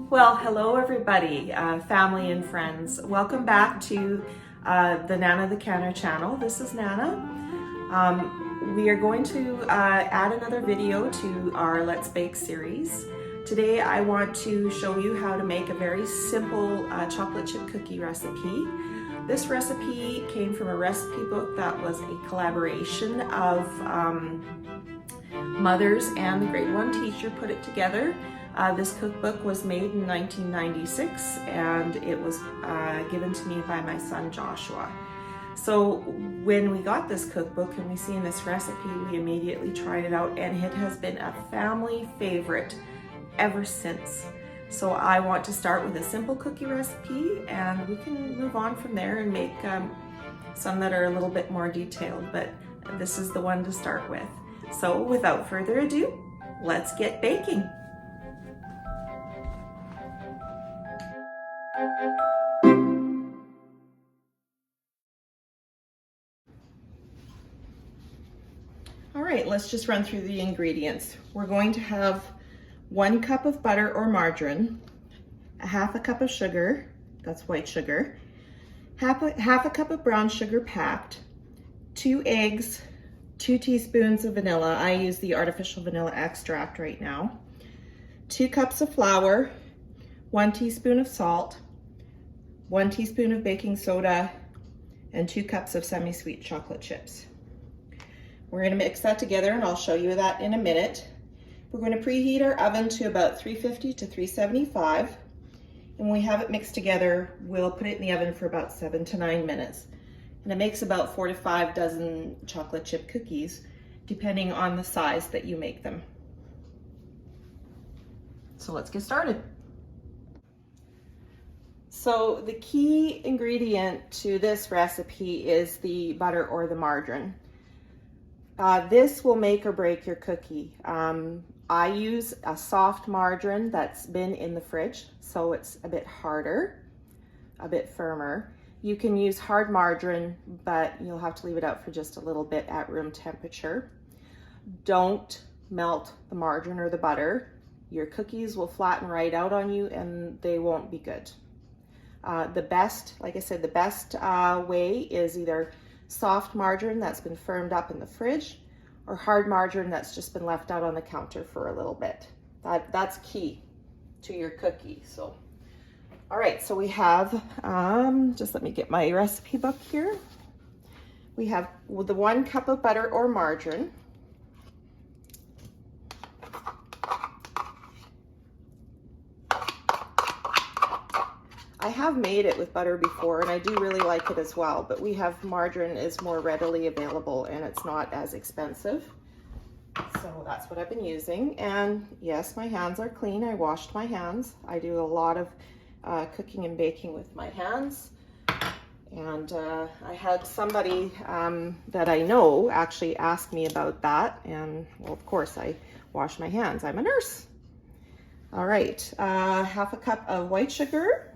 Well, hello everybody, family and friends. Welcome back to the Nana the Canner channel. This is Nana. We are going to add another video to our Let's Bake series. Today I want to show you how to make a very simple chocolate chip cookie recipe. This recipe came from a recipe book that was a collaboration of mothers and the grade 1 teacher put it together. This cookbook was made in 1996 and it was given to me by my son Joshua. So when we got this cookbook and we seen this recipe, we immediately tried it out and it has been a family favorite ever since. So I want to start with a simple cookie recipe and we can move on from there and make some that are a little bit more detailed, but this is the one to start with. So without further ado, let's get baking. All right, let's just run through the ingredients. We're going to have 1 cup of butter or margarine, half a cup of sugar, that's white sugar, half a cup of brown sugar packed, 2 eggs, 2 teaspoons of vanilla. I use the artificial vanilla extract right now, 2 cups of flour, 1 teaspoon of salt, 1 teaspoon of baking soda, and 2 cups of semi-sweet chocolate chips. We're going to mix that together and I'll show you that in a minute. We're going to preheat our oven to about 350 to 375. And when we have it mixed together, we'll put it in the oven for about 7 to 9 minutes. And it makes about 4 to 5 dozen chocolate chip cookies, depending on the size that you make them. So let's get started. So the key ingredient to this recipe is the butter or the margarine. This will make or break your cookie. I use a soft margarine that's been in the fridge, so it's a bit harder, a bit firmer. You can use hard margarine, but you'll have to leave it out for just a little bit at room temperature. Don't melt the margarine or the butter. Your cookies will flatten right out on you and they won't be good. The best, like I said, the best way is either soft margarine that's been firmed up in the fridge or hard margarine that's just been left out on the counter for a little bit. That's key to your cookie. So, all right, so we have, just let me get my recipe book here. We have the 1 cup of butter or margarine. I have made it with butter before and I do really like it as well, but we have margarine is more readily available and it's not as expensive. So that's what I've been using. And yes, my hands are clean. I washed my hands. I do a lot of cooking and baking with my hands. And I had somebody that I know actually ask me about that. And well, of course I wash my hands. I'm a nurse. All right, half a cup of white sugar.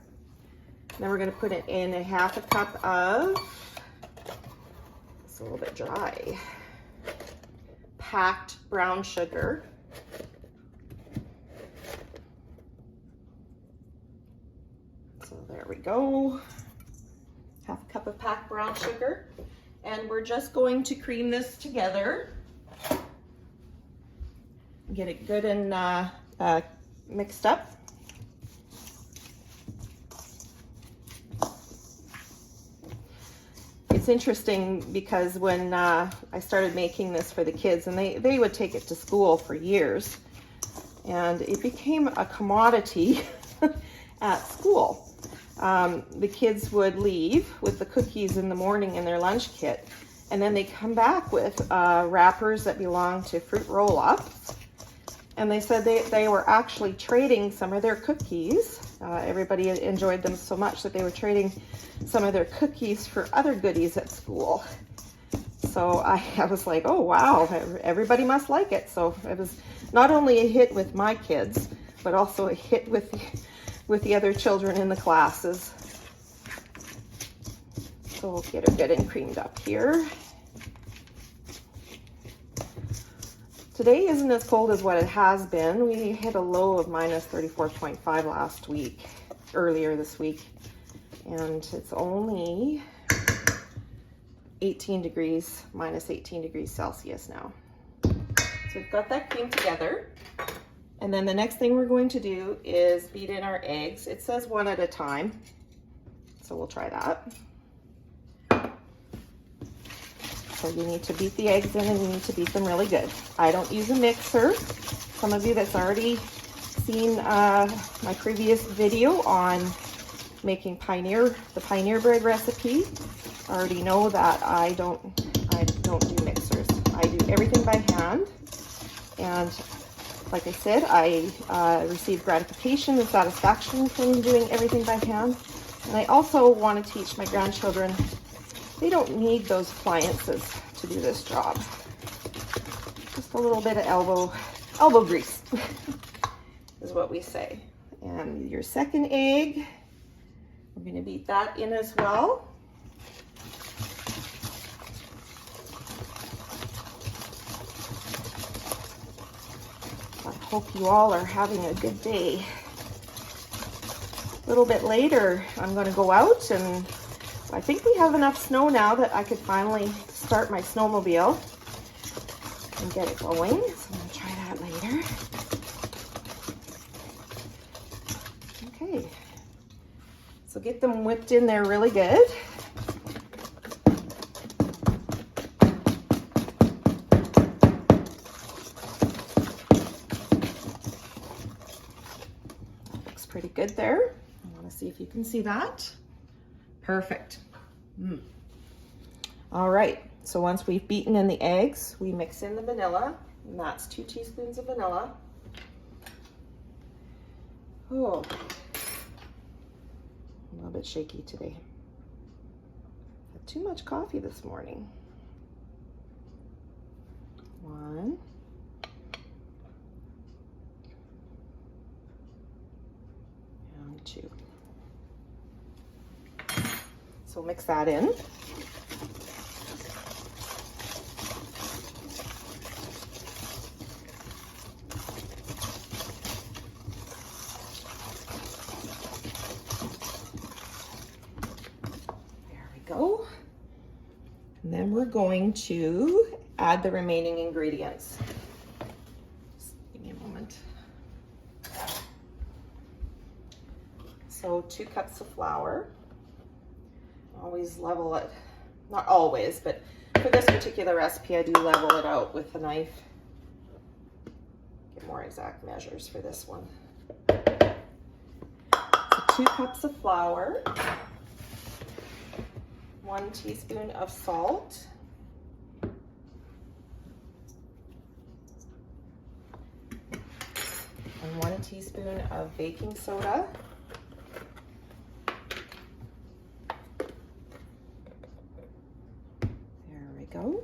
Then we're going to put it in a half a cup of, it's a little bit dry, packed brown sugar. So there we go, half a cup of packed brown sugar. And we're just going to cream this together. Get it good and mixed up. It's interesting because when I started making this for the kids, and they would take it to school for years, and it became a commodity at school. The kids would leave with the cookies in the morning in their lunch kit, and then they come back with wrappers that belong to fruit roll-ups, and they said they were actually trading some of their cookies. Everybody enjoyed them so much that they were trading some of their cookies for other goodies at school. So I was like, oh wow, everybody must like it. So it was not only a hit with my kids, but also a hit with the other children in the classes. So we'll get it good and creamed up here. Today isn't as cold as what it has been. We hit a low of minus 34.5 last week, earlier this week. And it's only 18 degrees, minus 18 degrees Celsius now. So we've got that cream together. And then the next thing we're going to do is beat in our eggs. It says 1 at a time, so we'll try that. So you need to beat the eggs in and you need to beat them really good. I don't use a mixer. Some of you that's already seen my previous video on making the Pioneer bread recipe already know that I don't do mixers. I do everything by hand. And like I said, I receive gratification and satisfaction from doing everything by hand. And I also want to teach my grandchildren they don't need those appliances to do this job. Just a little bit of elbow grease is what we say. And your second egg, we're going to beat that in as well. I hope you all are having a good day. A little bit later, I'm going to go out, and I think we have enough snow now that I could finally start my snowmobile and get it going. So I'm going to try that later. Okay. So get them whipped in there really good. That looks pretty good there. I want to see if you can see that. Perfect. All right, so once we've beaten in the eggs, we mix in the vanilla, and that's 2 teaspoons of vanilla. Oh, a little bit shaky today. Had too much coffee this morning. 1. And 2. So mix that in. There we go. And then we're going to add the remaining ingredients. Just give me a moment. So 2 cups of flour. Always level it, not always, but for this particular recipe I do level it out with a knife. Get more exact measures for this one. So 2 cups of flour, 1 teaspoon of salt, and 1 teaspoon of baking soda. Go.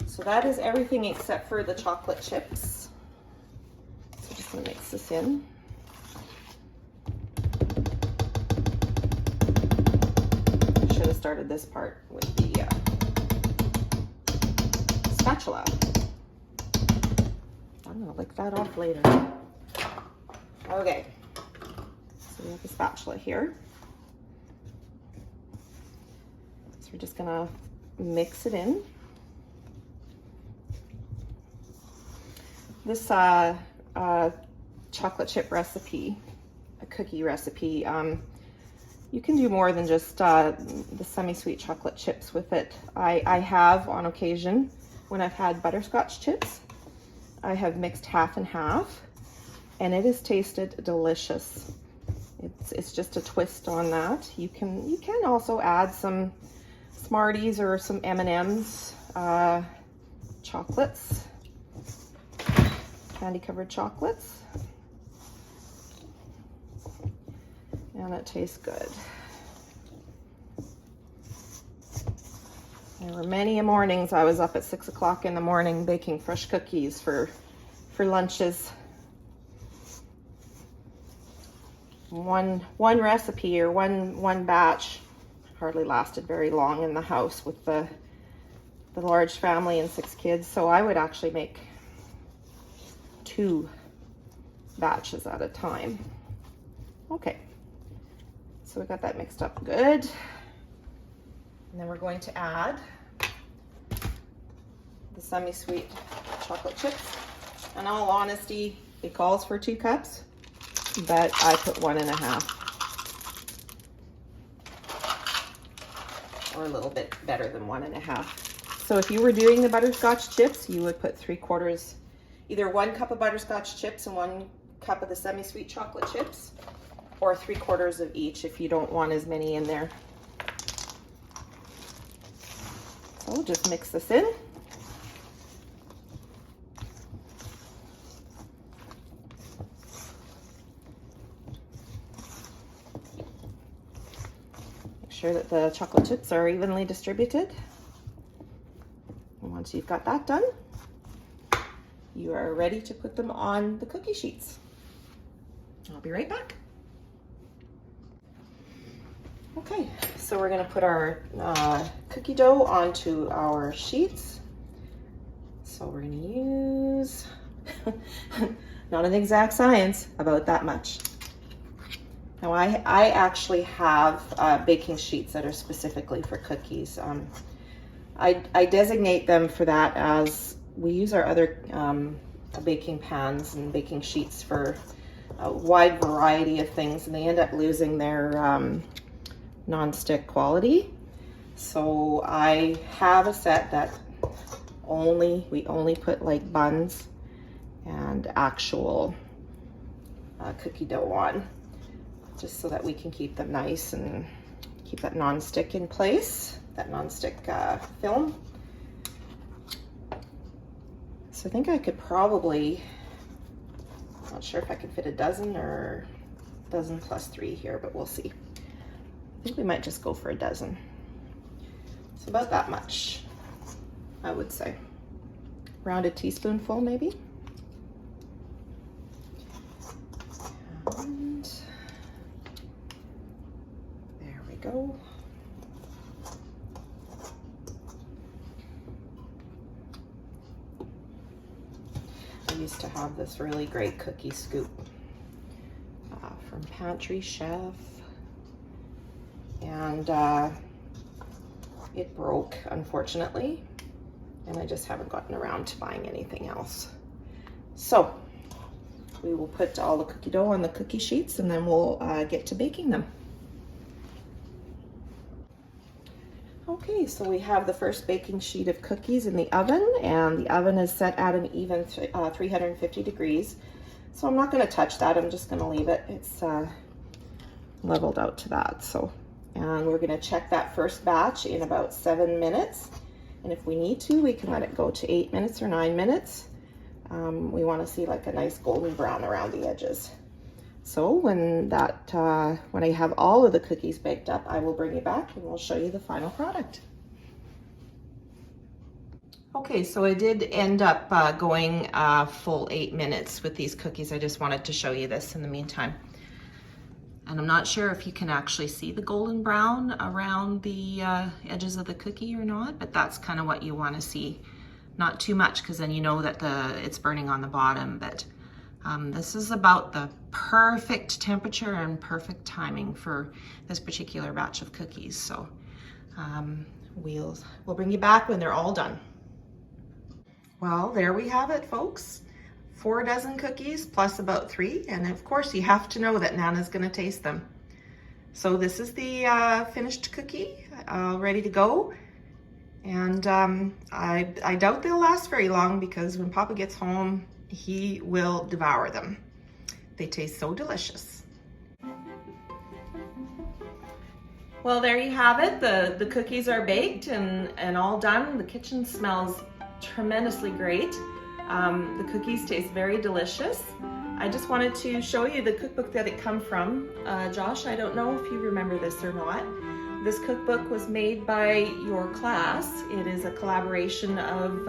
So that is everything except for the chocolate chips. So I'm just going to mix this in. I should have started this part with the spatula. I'm going to lick that off later. Okay, so we have the spatula here. So we're just gonna mix it in. This chocolate chip recipe, a cookie recipe, you can do more than just the semi-sweet chocolate chips with it. I have on occasion, when I've had butterscotch chips, I have mixed half and half, and it has tasted delicious. It's just a twist on that. You can also add some Smarties or some M&M's chocolates, candy covered chocolates, and it tastes good. There were many mornings I was up at 6 o'clock in the morning baking fresh cookies for lunches. One recipe or one batch hardly lasted very long in the house with the the large family and 6 kids, so I would actually make 2 batches at a time. Okay, so we got that mixed up good. And then we're going to add the semi-sweet chocolate chips. In all honesty, it calls for 2 cups, but I put 1.5. Or a little bit better than 1.5. So if you were doing the butterscotch chips, you would put 3/4, either 1 cup of butterscotch chips and 1 cup of the semi-sweet chocolate chips, or 3/4 of each if you don't want as many in there. So we'll just mix this in. Make sure that the chocolate chips are evenly distributed. And once you've got that done, you are ready to put them on the cookie sheets. I'll be right back. Okay, so we're gonna put our cookie dough onto our sheets. So we're gonna use, not an exact science, about that much. Now I actually have baking sheets that are specifically for cookies. I designate them for that as we use our other baking pans and baking sheets for a wide variety of things, and they end up losing their non-stick quality. So I have a set that we only put like buns and actual cookie dough on, just so that we can keep them nice and keep that non-stick in place, that non-stick film. So I think I could probably, not sure if I could fit a dozen or a dozen plus 3 here, but we'll see. I think we might just go for a dozen. It's about that much, I would say. Rounded teaspoonful maybe. And there we go. I used to have this really great cookie scoop from Pantry Chef, and it broke, unfortunately, and I just haven't gotten around to buying anything else. So we will put all the cookie dough on the cookie sheets, and then we'll get to baking them. Okay, so we have the first baking sheet of cookies in the oven, and the oven is set at an even 350 degrees. So I'm not going to touch that, I'm just going to leave it. It's leveled out to that. So, and we're going to check that first batch in about 7 minutes. And if we need to, we can let it go to 8 minutes or 9 minutes. We want to see like a nice golden brown around the edges. So when I have all of the cookies baked up, I will bring you back and we'll show you the final product. Okay, so I did end up going full 8 minutes with these cookies. I just wanted to show you this in the meantime. And I'm not sure if you can actually see the golden brown around the edges of the cookie or not, but that's kind of what you want to see. Not too much, because then you know that it's burning on the bottom, but this is about the perfect temperature and perfect timing for this particular batch of cookies. So we'll bring you back when they're all done. Well, there we have it, folks. 4 dozen cookies plus about 3, and of course you have to know that Nana's going to taste them. So this is the finished cookie, ready to go. And I doubt they'll last very long, because when Papa gets home, he will devour them. They taste so delicious. Well, there you have it. The cookies are baked and all done. The kitchen smells tremendously great. The cookies taste very delicious. I just wanted to show you the cookbook that it come from. Josh, I don't know if you remember this or not. This cookbook was made by your class. It is a collaboration of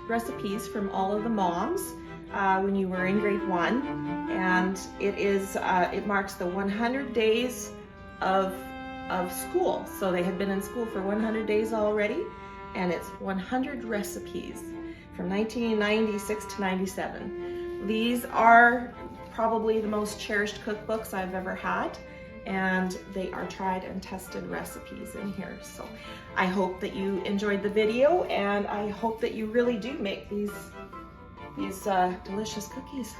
recipes from all of the moms when you were in grade 1, and it marks the 100 days of school. So they had been in school for 100 days already, and it's 100 recipes from 1996 to 97. These are probably the most cherished cookbooks I've ever had, and they are tried and tested recipes in here. So I hope that you enjoyed the video, and I hope that you really do make these delicious cookies.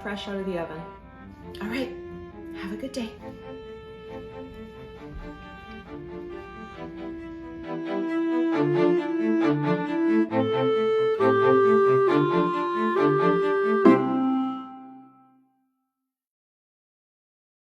Fresh out of the oven. All right, have a good day.